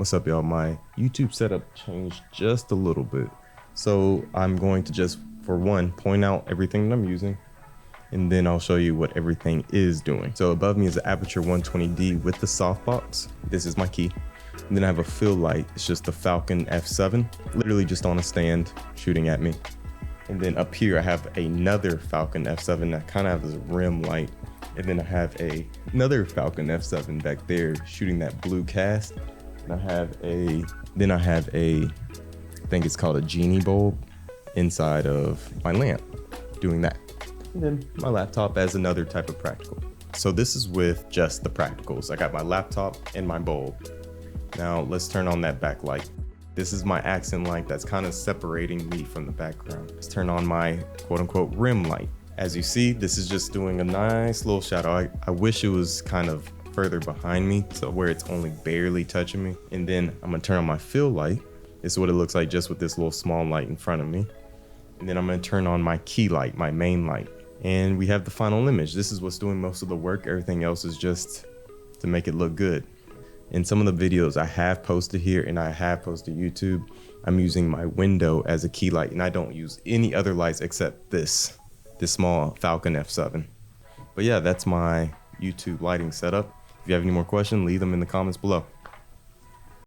What's up, y'all? My YouTube setup changed just a little bit. So I'm going to just, for one, point out everything that I'm using, and then I'll show you what everything is doing. So above me is the Aputure 120D with the softbox. This is my key. And then I have a fill light. It's just the Falcon F7, literally just on a stand shooting at me. And then up here I have another Falcon F7 that kind of has a rim light. And then I have another Falcon F7 back there shooting that blue cast. And I have a, I think it's called a Geenie Bulb inside of my lamp doing that. And then my laptop as another type of practical. So this is with just the practicals. I got my laptop and my bulb. Now let's turn on that backlight. This is my accent light that's kind of separating me from the background. Let's turn on my quote unquote rim light. As you see, this is just doing a nice little shadow. I wish it was kind of further behind me, so where it's only barely touching me. And then I'm gonna turn on my fill light. This is what it looks like just with this little small light in front of me. And then I'm gonna turn on my key light, my main light. And we have the final image. This is what's doing most of the work. Everything else is just to make it look good. In some of the videos I have posted here and I have posted YouTube, I'm using my window as a key light, and I don't use any other lights except this small Falcon F7. But yeah, that's my YouTube lighting setup. If you have any more questions, leave them in the comments below.